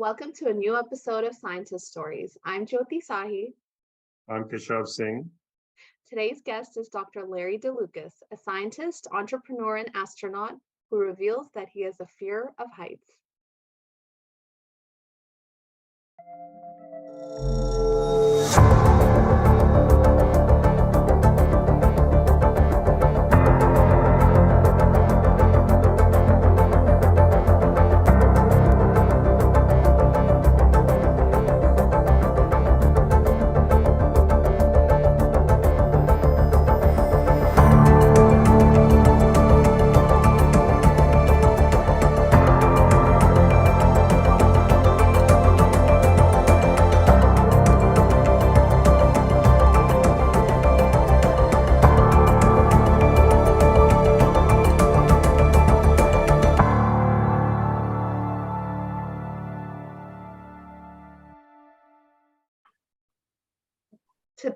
Welcome to a new episode of Scientist Stories. I'm Jyoti Sahi. I'm Keshav Singh. Today's guest is Dr. Larry DeLucas, a scientist, entrepreneur, and astronaut who reveals that he has a fear of heights.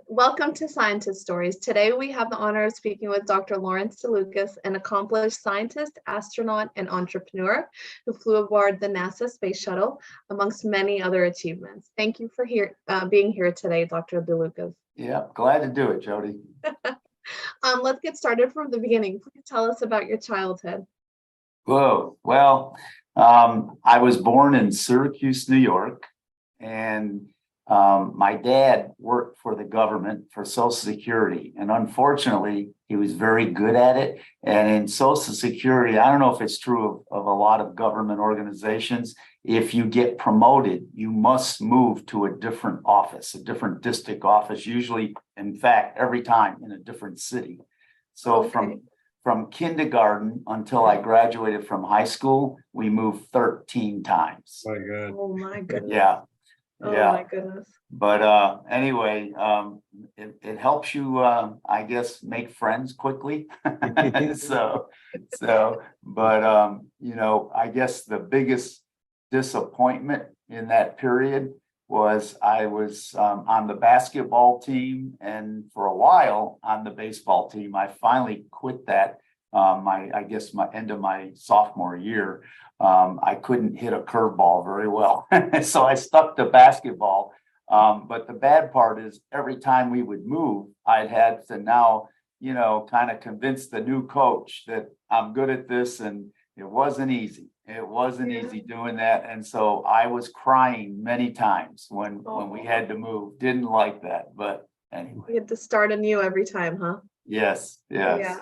Welcome to Scientist Stories. Today we have the honor of speaking with Dr. Lawrence DeLucas, an accomplished scientist, astronaut, and entrepreneur who flew aboard the NASA Space Shuttle, amongst many other achievements. Thank you for being here today, Dr. DeLucas. Yeah, glad to do it, Jody. Let's get started from the beginning. Please tell us about your childhood. Whoa. Well, I was born in Syracuse, New York, and my dad worked for the government for Social Security, and unfortunately, he was very good at it. And in Social Security, I don't know if it's true of a lot of government organizations, if you get promoted, you must move to a different office, a different district office, usually, in fact, every time in a different city. So Okay. from kindergarten until I graduated from high school, we moved 13 times. My God. Oh my goodness. Yeah. Oh Yeah. my goodness. But anyway, it helps you, I guess, make friends quickly. But I guess the biggest disappointment in that period was I was on the basketball team, and for a while on the baseball team. I finally quit that. My end of my sophomore year. I couldn't hit a curveball very well, so I stuck to basketball. But the bad part is every time we would move, I'd had to now, kind of convince the new coach that I'm good at this, and it wasn't easy. It wasn't easy doing that, and so I was crying many times when we had to move. Didn't like that, but anyway. You had to start anew every time, huh? Yes. Yeah.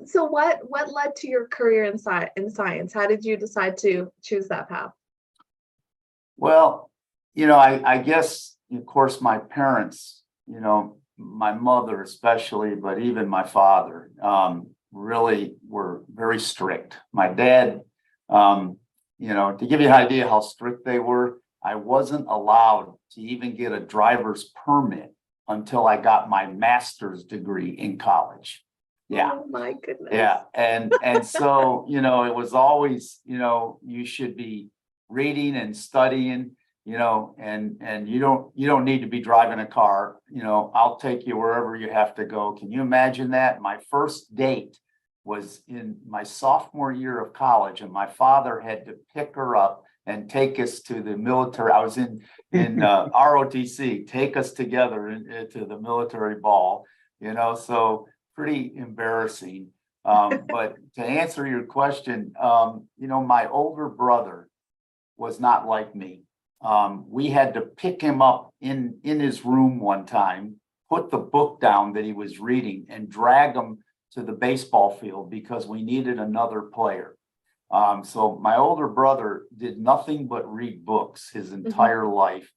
So what led to your career in science? How did you decide to choose that path? Well, I guess, of course, my parents, my mother especially, but even my father, really were very strict. My dad, to give you an idea how strict they were, I wasn't allowed to even get a driver's permit until I got my master's degree in college. Yeah. Oh my goodness. Yeah. And so, it was always, you should be reading and studying, and you don't need to be driving a car. I'll take you wherever you have to go. Can you imagine that? My first date was in my sophomore year of college, and my father had to pick her up and take us to the military. I was in ROTC, take us together to the military ball, so pretty embarrassing. But to answer your question, my older brother was not like me. We had to pick him up in his room one time, put the book down that he was reading, and drag him to the baseball field because we needed another player. So my older brother did nothing but read books his entire life.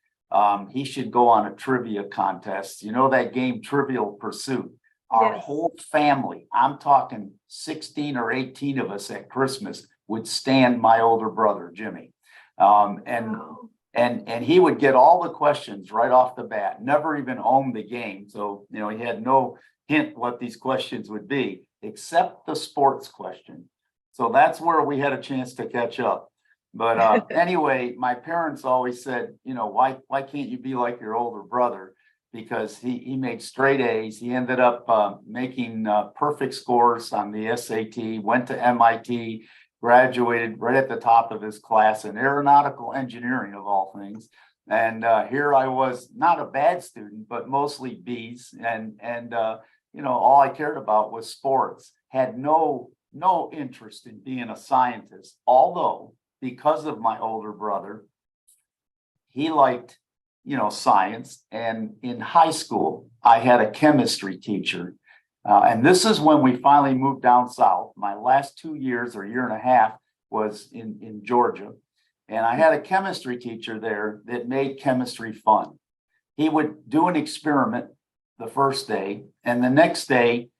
He should go on a trivia contest. That game, Trivial Pursuit. Our whole family, I'm talking 16 or 18 of us at Christmas, would stand my older brother, Jimmy. And he would get all the questions right off the bat, never even owned the game. So, he had no hint what these questions would be, except the sports question. So that's where we had a chance to catch up. But anyway, my parents always said, why can't you be like your older brother? Because he made straight A's. He ended up making perfect scores on the SAT, went to MIT, graduated right at the top of his class in aeronautical engineering of all things. And here I was, not a bad student, but mostly B's. And all I cared about was sports. Had no interest in being a scientist, although because of my older brother, he liked, science. And in high school, I had a chemistry teacher. And this is when we finally moved down south. My last 2 years or year and a half was in Georgia. And I had a chemistry teacher there that made chemistry fun. He would do an experiment the first day, and the next day,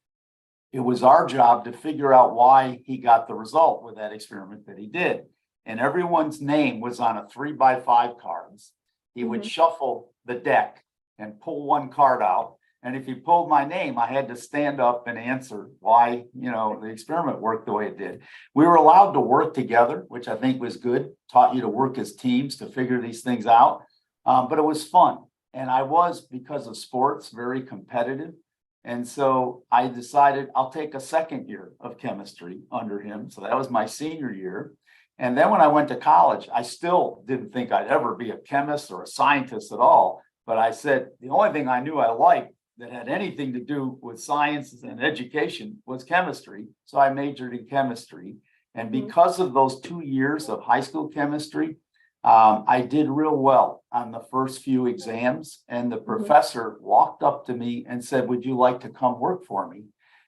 it was our job to figure out why he got the result with that experiment that he did. And everyone's name was on a 3x5 cards. He would shuffle the deck and pull one card out. And if he pulled my name, I had to stand up and answer why, the experiment worked the way it did. We were allowed to work together, which I think was good, taught you to work as teams to figure these things out. But it was fun. And I was, because of sports, very competitive. And so I decided I'll take a second year of chemistry under him. So that was my senior year. And then when I went to college, I still didn't think I'd ever be a chemist or a scientist at all. But I said, the only thing I knew I liked that had anything to do with sciences and education was chemistry. So I majored in chemistry. And because of those 2 years of high school chemistry, I did real well on the first few exams. And the professor walked up to me and said, "Would you like to come work for me?"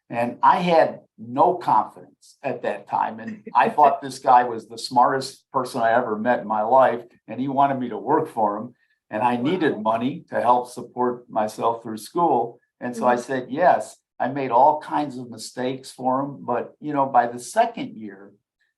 And I had no confidence at that time. And I thought this guy was the smartest person I ever met in my life. And he wanted me to work for him. And I needed money to help support myself through school. And so I said, yes. I made all kinds of mistakes for him. But, by the second year,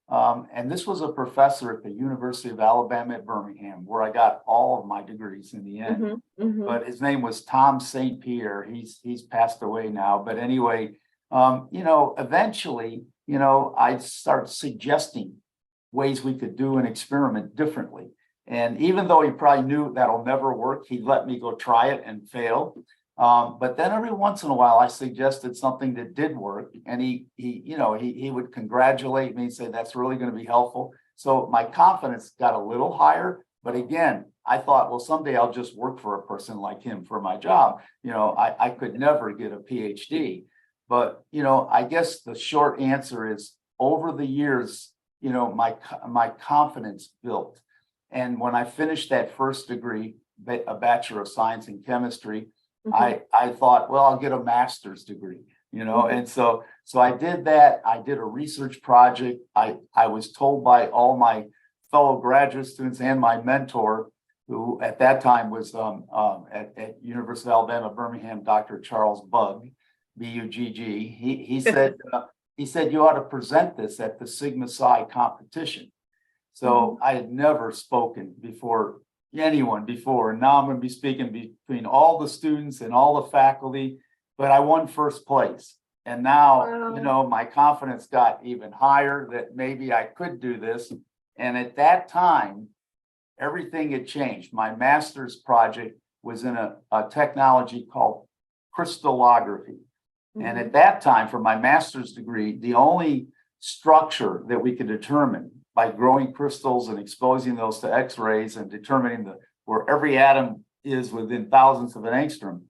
and this was a professor at the University of Alabama at Birmingham, where I got all of my degrees in the end. But his name was Tom St. Pierre. He's passed away now. But anyway, eventually, I'd start suggesting ways we could do an experiment differently. And even though he probably knew that'll never work, he'd let me go try it and fail. But then every once in a while, I suggested something that did work, and he would congratulate me and say, "That's really going to be helpful." So my confidence got a little higher. But again, I thought, well, someday I'll just work for a person like him for my job. I could never get a Ph.D. But, I guess the short answer is over the years, my confidence built. And when I finished that first degree, a Bachelor of Science in Chemistry, I thought, well, I'll get a master's degree, and so I did that. I did a research project. I was told by all my fellow graduate students and my mentor, who at that time was at University of Alabama, Birmingham, Dr. Charles Bugg, B-U-G-G. He said, you ought to present this at the Sigma Psi competition. So I had never spoken before anyone before. And now I'm going to be speaking between all the students and all the faculty, but I won first place. And now, my confidence got even higher that maybe I could do this. And at that time, everything had changed. My master's project was in a technology called crystallography. And at that time, for my master's degree, the only structure that we could determine by growing crystals and exposing those to X-rays and determining where every atom is within thousandths of an angstrom,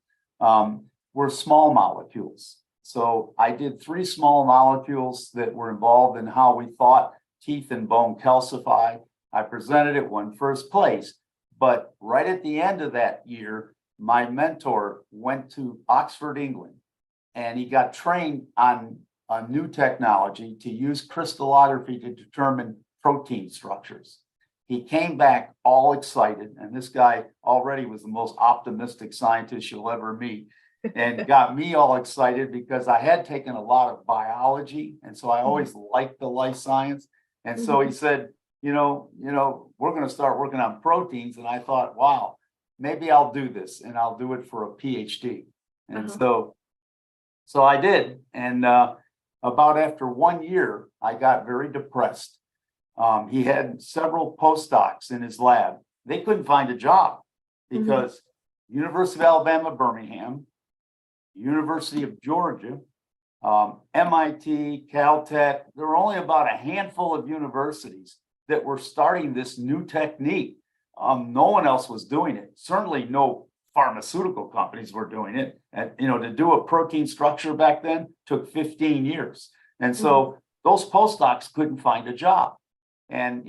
were small molecules. So I did 3 small molecules that were involved in how we thought teeth and bone calcify. I presented it, won first place. But right at the end of that year, my mentor went to Oxford, England, and he got trained on a new technology to use crystallography to determine protein structures. He came back all excited, and this guy already was the most optimistic scientist you'll ever meet, and got me all excited because I had taken a lot of biology, and so I always liked the life science. And so he said, we're going to start working on proteins. And I thought, wow, maybe I'll do this, and I'll do it for a PhD. And so I did. And about after 1 year, I got very depressed. He had several postdocs in his lab. They couldn't find a job because University of Alabama, Birmingham, University of Georgia, MIT, Caltech, there were only about a handful of universities that were starting this new technique. No one else was doing it. Certainly no pharmaceutical companies were doing it. And, to do a protein structure back then took 15 years. And so those postdocs couldn't find a job. And,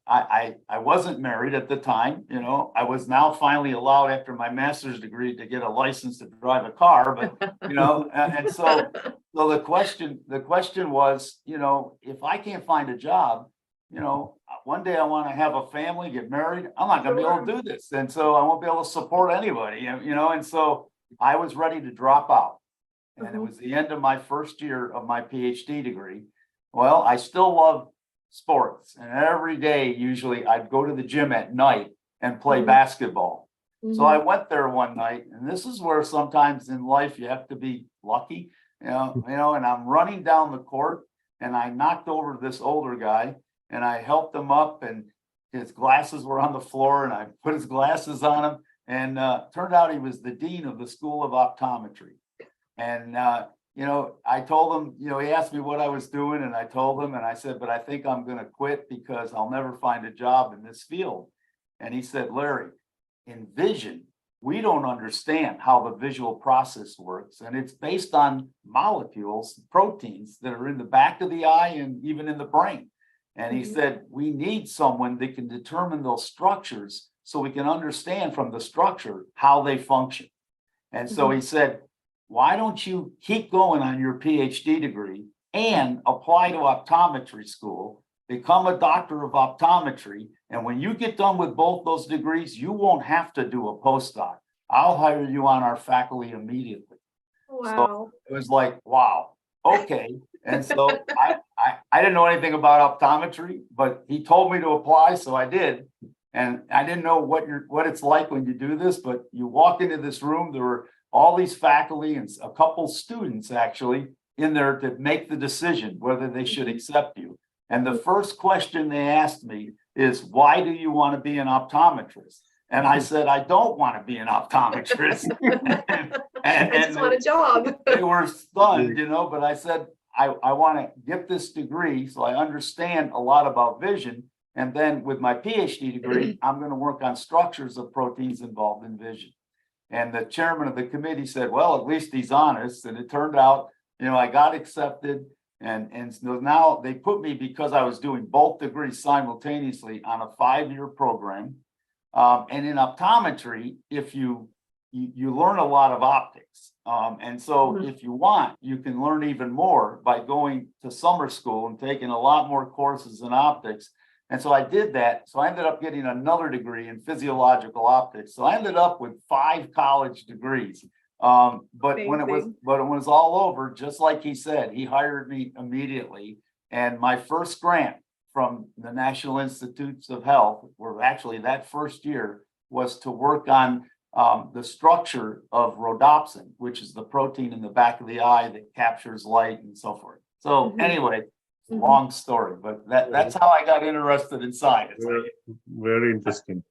I wasn't married at the time. I was now finally allowed after my master's degree to get a license to drive a car. But, and so the question was, if I can't find a job, one day I want to have a family, get married. I'm not going to be able to do this. And so I won't be able to support anybody, and so I was ready to drop out. And it was the end of my first year of my Ph.D. degree. Well, I still love sports. And every day, usually I'd go to the gym at night and play basketball. So I went there one night, and this is where sometimes in life you have to be lucky, and I'm running down the court, and I knocked over this older guy, and I helped him up, and his glasses were on the floor, and I put his glasses on him, and turned out he was the dean of the School of Optometry. And I told him, he asked me what I was doing, and I told him, and I said, but I think I'm going to quit because I'll never find a job in this field. And he said, Larry, in vision, we don't understand how the visual process works. And it's based on molecules, proteins that are in the back of the eye and even in the brain. And he said, we need someone that can determine those structures so we can understand from the structure how they function. And so he said, why don't you keep going on your PhD degree and apply to optometry school, become a doctor of optometry. And when you get done with both those degrees, you won't have to do a postdoc. I'll hire you on our faculty immediately. Wow. So it was like, wow, okay. And so I didn't know anything about optometry, but he told me to apply, so I did. And I didn't know what it's like when you do this, but you walk into this room, there were all these faculty and a couple students actually in there to make the decision whether they should accept you. And the first question they asked me is, why do you want to be an optometrist? And I said, I don't want to be an optometrist. I just want a job. They were stunned, but I said, I want to get this degree so I understand a lot about vision. And then with my PhD degree, I'm going to work on structures of proteins involved in vision. And the chairman of the committee said, well, at least he's honest. And it turned out, I got accepted. And so now they put me, because I was doing both degrees simultaneously, on a 5-year program. And in optometry, if you learn a lot of optics. And so if you want, you can learn even more by going to summer school and taking a lot more courses in optics. And so I did that. So I ended up getting another degree in physiological optics. So I ended up with 5 college degrees. But when it was all over, just like he said, he hired me immediately. And my first grant from the National Institutes of Health, were actually that first year, was to work on the structure of rhodopsin, which is the protein in the back of the eye that captures light and so forth. So anyway, long story, but that's how I got interested in science. Very interesting.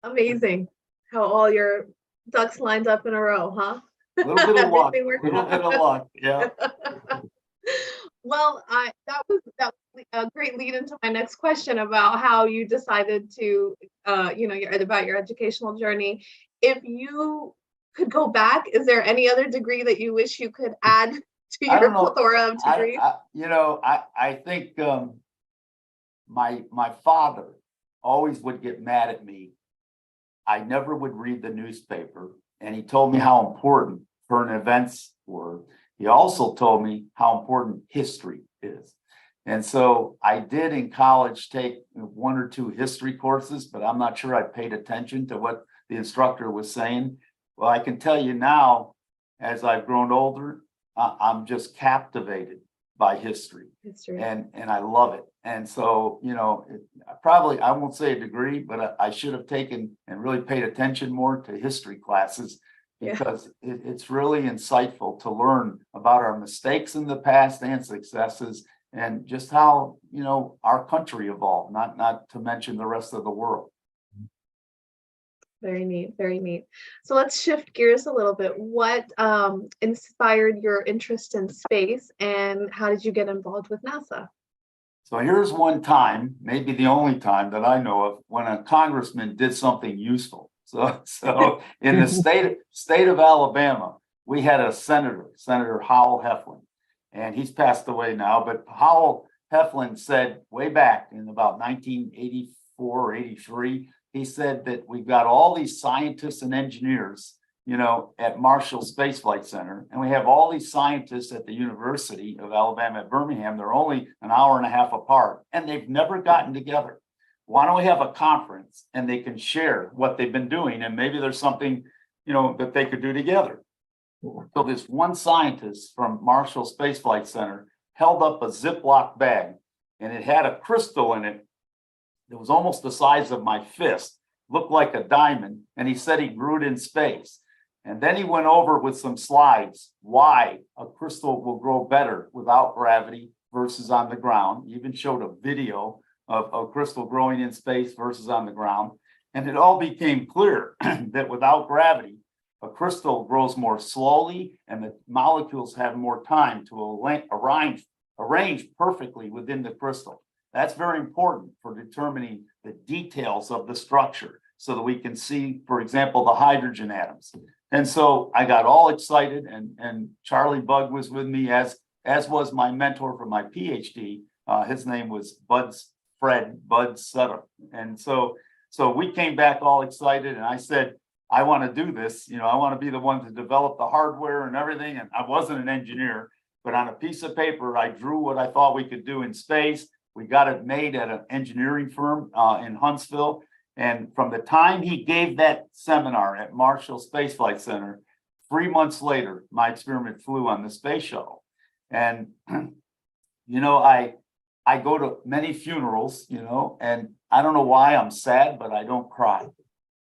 Amazing how all your ducks lined up in a row, huh? A little bit of luck. Yeah. Well, that was a great lead into my next question about how you decided to, about your educational journey. If you could go back, is there any other degree that you wish you could add to your plethora of degrees? I think my father always would get mad at me. I never would read the newspaper, and he told me how important current events were. He also told me how important history is. And so I did in college take 1 or 2 history courses, but I'm not sure I paid attention to what the instructor was saying. Well, I can tell you now, as I've grown older, I'm just captivated by history. And I love it. And so, I won't say a degree, but I should have taken and really paid attention more to history classes, because it's really insightful to learn about our mistakes in the past and successes, and just how, our country evolved, not to mention the rest of the world. Very neat, very neat. So let's shift gears a little bit. What inspired your interest in space, and how did you get involved with NASA? So here's one time, maybe the only time that I know of, when a congressman did something useful. So in the state of Alabama, we had a Senator Howell Heflin, and he's passed away now. But Howell Heflin said way back in about 1984 or 83, he said that we've got all these scientists and engineers, at Marshall Space Flight Center, and we have all these scientists at the University of Alabama at Birmingham. They're only an hour and a half apart, and they've never gotten together. Why don't we have a conference and they can share what they've been doing, and maybe there's something, that they could do together. So this one scientist from Marshall Space Flight Center held up a Ziploc bag, and it had a crystal in it that was almost the size of my fist, looked like a diamond, and he said he grew it in space. And then he went over with some slides why a crystal will grow better without gravity versus on the ground. He even showed a video of a crystal growing in space versus on the ground. And it all became clear that without gravity, a crystal grows more slowly and the molecules have more time to arrange perfectly within the crystal. That's very important for determining the details of the structure so that we can see, for example, the hydrogen atoms. And so I got all excited, and Charlie Bug was with me, as was my mentor for my Ph.D. His name was Bud Sutter. And so we came back all excited, and I said, I want to do this. I want to be the one to develop the hardware and everything. And I wasn't an engineer, but on a piece of paper, I drew what I thought we could do in space. We got it made at an engineering firm in Huntsville. And from the time he gave that seminar at Marshall Space Flight Center, 3 months later, my experiment flew on the space shuttle. And, I go to many funerals, and I don't know why I'm sad, but I don't cry.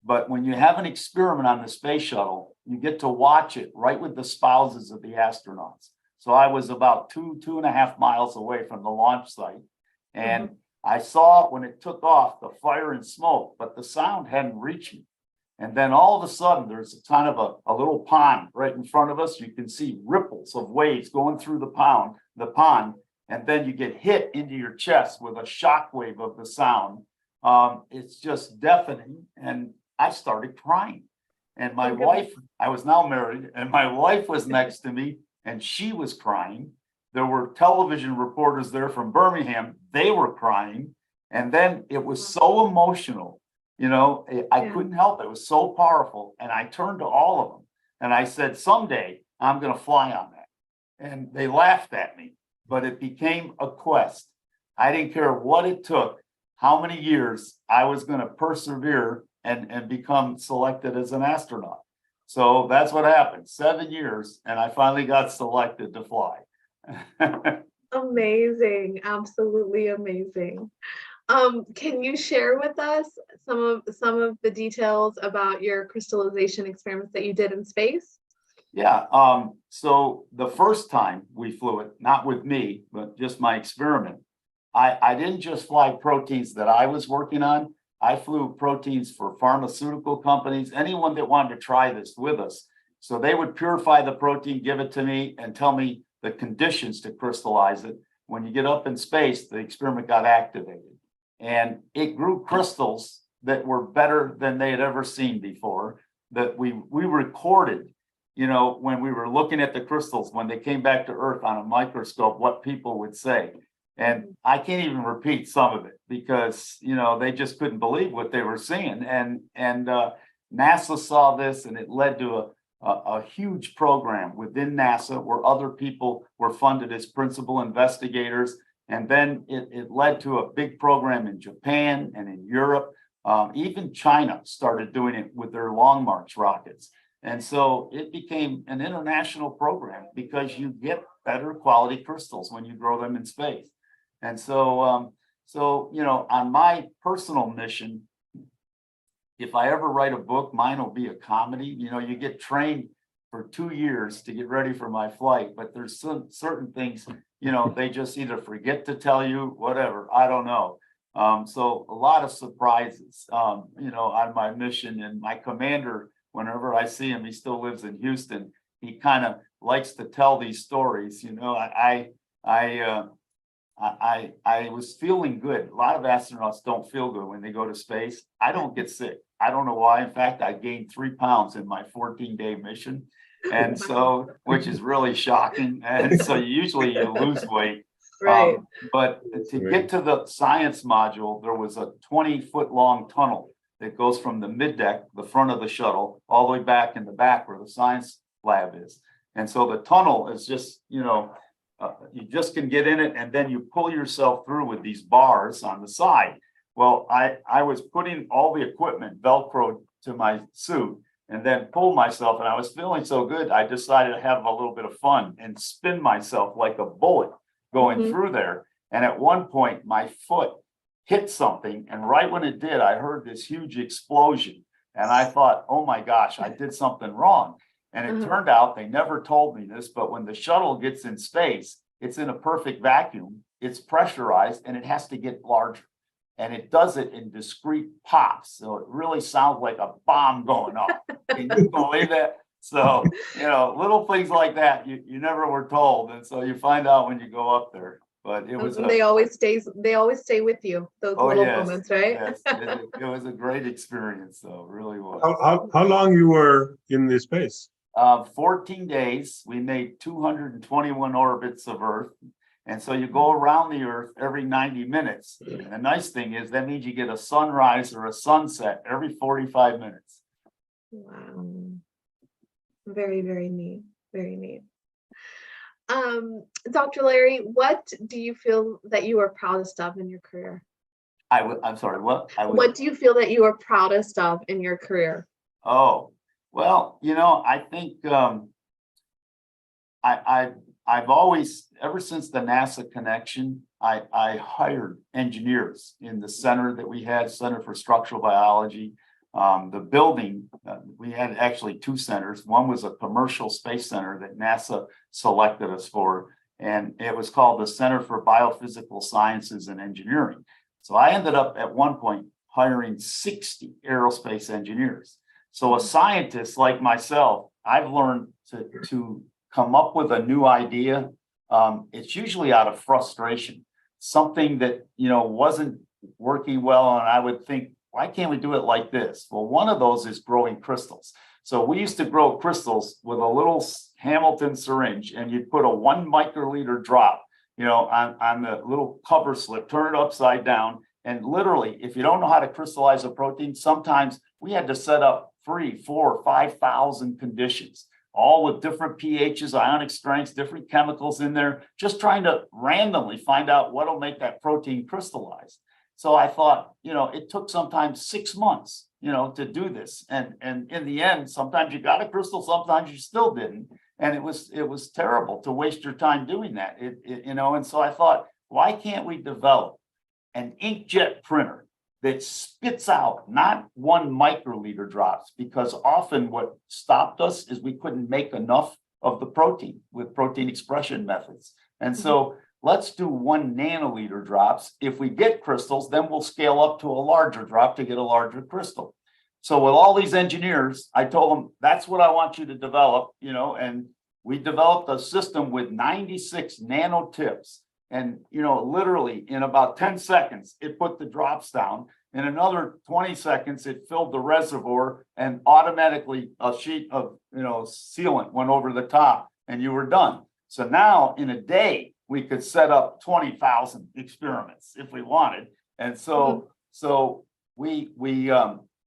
But when you have an experiment on the space shuttle, you get to watch it right with the spouses of the astronauts. So I was about 2.5 miles away from the launch site. And I saw when it took off the fire and smoke, but the sound hadn't reached me. And then all of a sudden, there's kind of a little pond right in front of us. You can see ripples of waves going through the pond, and then you get hit into your chest with a shock wave of the sound. It's just deafening, and I started crying. And my wife, I was now married, and my wife was next to me, and she was crying. There were television reporters there from Birmingham. They were crying. And then it was so emotional, I couldn't help it. It was so powerful. And I turned to all of them and I said, someday I'm going to fly on that. And they laughed at me, but it became a quest. I didn't care what it took, how many years I was going to persevere and become selected as an astronaut. So that's what happened. 7 years, and I finally got selected to fly. Amazing, absolutely amazing. Can you share with us some of the details about your crystallization experiments that you did in space? Yeah. So the first time we flew it, not with me, but just my experiment, I didn't just fly proteins that I was working on. I flew proteins for pharmaceutical companies, anyone that wanted to try this with us. So they would purify the protein, give it to me, and tell me the conditions to crystallize it. When you get up in space, the experiment got activated. And it grew crystals that were better than they had ever seen before, that we recorded, when we were looking at the crystals, when they came back to Earth on a microscope, what people would say. And I can't even repeat some of it because, they just couldn't believe what they were seeing. And NASA saw this, and it led to a huge program within NASA where other people were funded as principal investigators. And then it led to a big program in Japan and in Europe. Even China started doing it with their Long March rockets. And so it became an international program because you get better quality crystals when you grow them in space. And so, on my personal mission, if I ever write a book, mine will be a comedy. You get trained for 2 years to get ready for my flight, but there's certain things, they just either forget to tell you, whatever, I don't know. So a lot of surprises, on my mission. And my commander, whenever I see him, he still lives in Houston. He kind of likes to tell these stories. I was feeling good. A lot of astronauts don't feel good when they go to space. I don't get sick. I don't know why. In fact, I gained 3 pounds in my 14-day mission. And so, which is really shocking. And so usually you lose weight. Right. But to get to the science module, there was a 20-foot long tunnel that goes from the middeck, the front of the shuttle, all the way back in the back where the science lab is. And so the tunnel is just, you just can get in it, and then you pull yourself through with these bars on the side. Well, I was putting all the equipment Velcro to my suit and then pulled myself, and I was feeling so good, I decided to have a little bit of fun and spin myself like a bullet going through there. And at one point, my foot hit something, and right when it did, I heard this huge explosion. And I thought, oh my gosh, I did something wrong. And it turned out, they never told me this, but when the shuttle gets in space, it's in a perfect vacuum, it's pressurized, and it has to get larger. And it does it in discrete pops. So it really sounds like a bomb going off. Can you believe that? So, little things like that, you never were told. And so you find out when you go up there. But it was they always stay with you, those little moments, right? Yes, it was a great experience, though, it really was. How long you were in the space? 14 days. We made 221 orbits of Earth. And so you go around the Earth every 90 minutes. And the nice thing is that means you get a sunrise or a sunset every 45 minutes. Wow. Very, very neat. Very neat. Dr. Larry, what do you feel that you are proudest of in your career? I'm sorry, what? What do you feel that you are proudest of in your career? Oh, well, I think I've always, ever since the NASA connection, I hired engineers in the center that we had, Center for Structural Biology. The building, we had actually 2 centers. One was a commercial space center that NASA selected us for, and it was called the Center for Biophysical Sciences and Engineering. So I ended up at one point hiring 60 aerospace engineers. So a scientist like myself, I've learned to come up with a new idea. It's usually out of frustration, something that, wasn't working well. And I would think, why can't we do it like this? Well, one of those is growing crystals. So we used to grow crystals with a little Hamilton syringe, and you'd put a 1 microliter drop, on the little cover slip, turn it upside down. And literally, if you don't know how to crystallize a protein, sometimes we had to set up 3, 4, 5,000 conditions, all with different pHs, ionic strengths, different chemicals in there, just trying to randomly find out what'll make that protein crystallize. So I thought, it took sometimes 6 months, to do this. And in the end, sometimes you got a crystal, sometimes you still didn't. And it was terrible to waste your time doing that. And so I thought, why can't we develop an inkjet printer that spits out not 1 microliter drops? Because often what stopped us is we couldn't make enough of the protein with protein expression methods. And so let's do 1 nanoliter drops. If we get crystals, then we'll scale up to a larger drop to get a larger crystal. So with all these engineers, I told them, that's what I want you to develop, and we developed a system with 96 nanotips. And, literally in about 10 seconds, it put the drops down. In another 20 seconds, it filled the reservoir, and automatically a sheet of, sealant went over the top, and you were done. So now in a day, we could set up 20,000 experiments if we wanted. And so we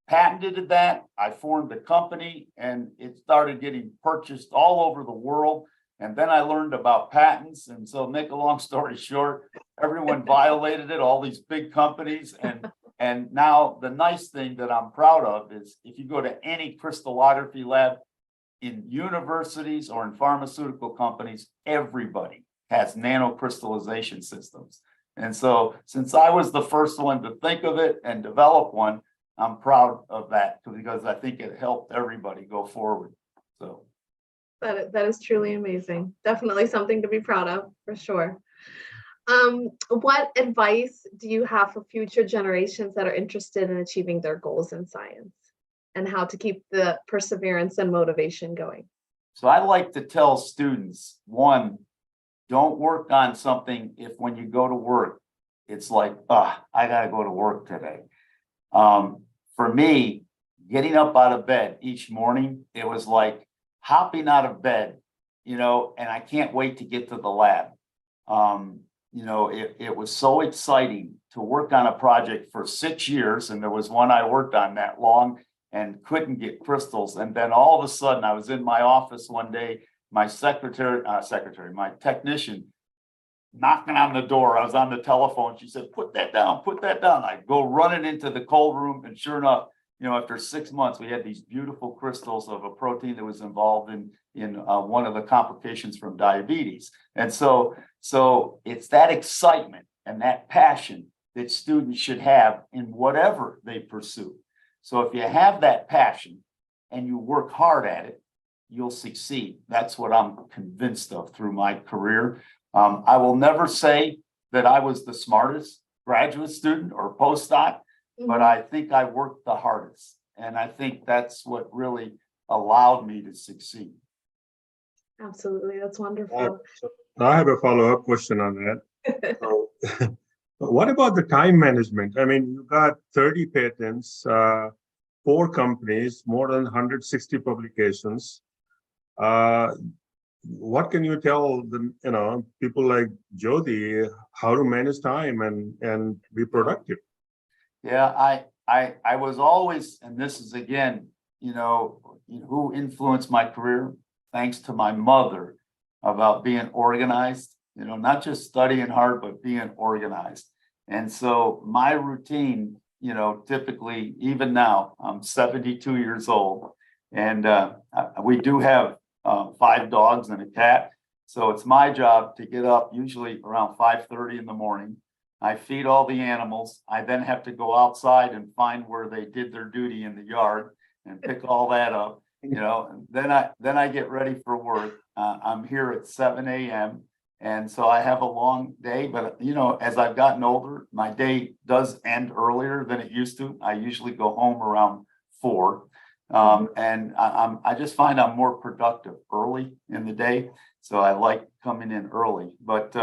patented that. I formed a company, and it started getting purchased all over the world. And then I learned about patents. And so, make a long story short, everyone violated it, all these big companies. And now the nice thing that I'm proud of is if you go to any crystallography lab in universities or in pharmaceutical companies, everybody has nano-crystallization systems. And so, since I was the first one to think of it and develop one, I'm proud of that because I think it helped everybody go forward. So that is truly amazing. Definitely something to be proud of, for sure. What advice do you have for future generations that are interested in achieving their goals in science and how to keep the perseverance and motivation going? So I like to tell students, one, don't work on something if when you go to work, it's like, I got to go to work today. For me, getting up out of bed each morning, it was like hopping out of bed, and I can't wait to get to the lab. It was so exciting to work on a project for 6 years, and there was one I worked on that long and couldn't get crystals. And then all of a sudden, I was in my office one day, my my technician knocking on the door. I was on the telephone. She said, put that down, put that down. I go running into the cold room, and sure enough, after 6 months, we had these beautiful crystals of a protein that was involved in one of the complications from diabetes. And so it's that excitement and that passion that students should have in whatever they pursue. So if you have that passion and you work hard at it, you'll succeed. That's what I'm convinced of through my career. I will never say that I was the smartest graduate student or postdoc, but I think I worked the hardest. And I think that's what really allowed me to succeed. Absolutely. That's wonderful. I have a follow-up question on that. So, what about the time management? I mean, you got 30 patents, 4 companies, more than 160 publications. What can you tell the people like Jyoti how to manage time and be productive? Yeah, I was always, and this is again, who influenced my career, thanks to my mother, about being organized, not just studying hard, but being organized. And so my routine, typically, even now, I'm 72 years old, and we do have 5 dogs and a cat. So it's my job to get up usually around 5:30 in the morning. I feed all the animals. I then have to go outside and find where they did their duty in the yard and pick all that up. And then I get ready for work. I'm here at 7 a.m. And so I have a long day, but as I've gotten older, my day does end earlier than it used to. I usually go home around 4. And I just find I'm more productive early in the day. So I like coming in early, but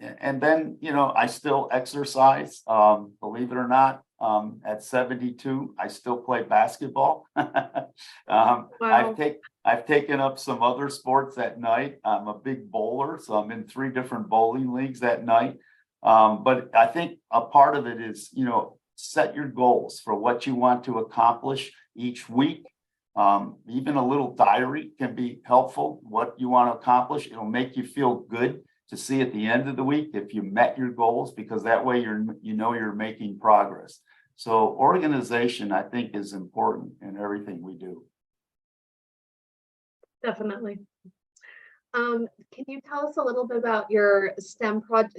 and then I still exercise. Believe it or not, at 72, I still play basketball. Wow. I've taken up some other sports at night. I'm a big bowler, so I'm in 3 different bowling leagues at night. But I think a part of it is, set your goals for what you want to accomplish each week. Even a little diary can be helpful. What you want to accomplish, it'll make you feel good to see at the end of the week if you met your goals, because that way you're making progress. So organization, I think, is important in everything we do. Definitely. Can you tell us a little bit about your STEM project,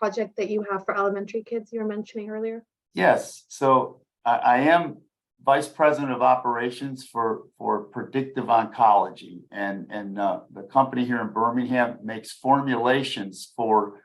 project that you have for elementary kids you were mentioning earlier? Yes. So I am Vice President of Operations for Predictive Oncology, and the company here in Birmingham makes formulations for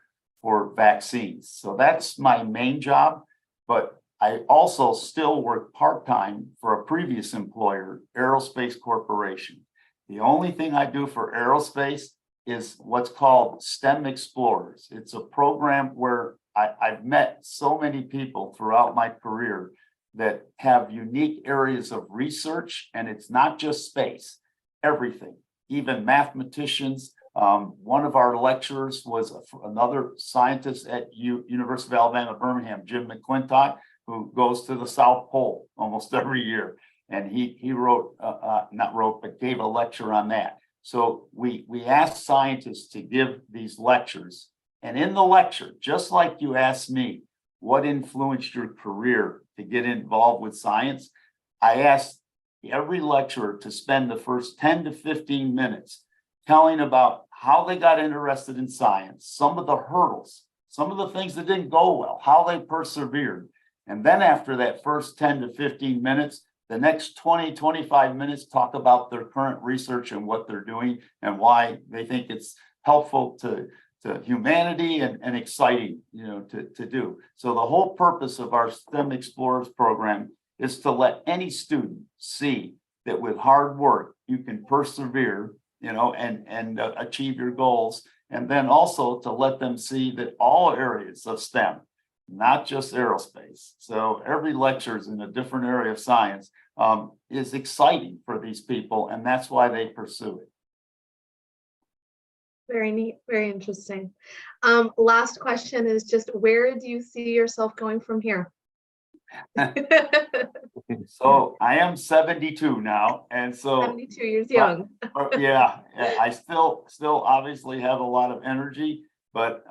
vaccines. So that's my main job, but I also still work part-time for a previous employer, Aerospace Corporation. The only thing I do for aerospace is what's called STEM Explorers. It's a program where I've met so many people throughout my career that have unique areas of research, and it's not just space, everything, even mathematicians. One of our lecturers was another scientist at University of Alabama, Birmingham, Jim McClintock, who goes to the South Pole almost every year. And he gave a lecture on that. So we asked scientists to give these lectures. And in the lecture, just like you asked me, what influenced your career to get involved with science, I asked every lecturer to spend the first 10 to 15 minutes telling about how they got interested in science, some of the hurdles, some of the things that didn't go well, how they persevered. And then after that first 10 to 15 minutes, the next 20, 25 minutes talk about their current research and what they're doing and why they think it's helpful to to humanity and exciting, to do. So the whole purpose of our STEM Explorers program is to let any student see that with hard work, you can persevere, and achieve your goals. And then also to let them see that all areas of STEM, not just aerospace. So every lecture is in a different area of science, is exciting for these people, and that's why they pursue it. Very neat, very interesting. Last question is just, where do you see yourself going from here? So I am 72 now, and so 72 years young. yeah, I still obviously have a lot of energy, but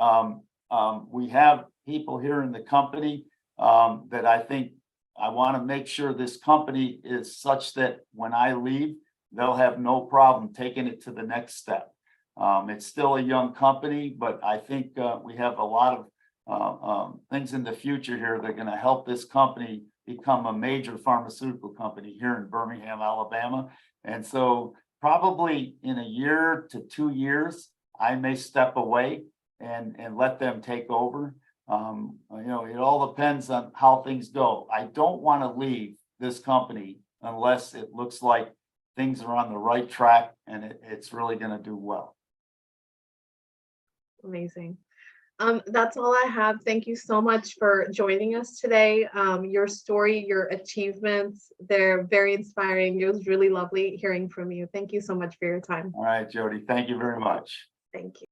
we have people here in the company that I think I want to make sure this company is such that when I leave, they'll have no problem taking it to the next step. It's still a young company, but I think we have a lot of things in the future here that are going to help this company become a major pharmaceutical company here in Birmingham, Alabama. And so probably in a year to 2 years, I may step away and let them take over. It all depends on how things go. I don't want to leave this company unless it looks like things are on the right track and it's really going to do well. Amazing. That's all I have. Thank you so much for joining us today. Your story, your achievements, they're very inspiring. It was really lovely hearing from you. Thank you so much for your time. All right, Jody, thank you very much. Thank you.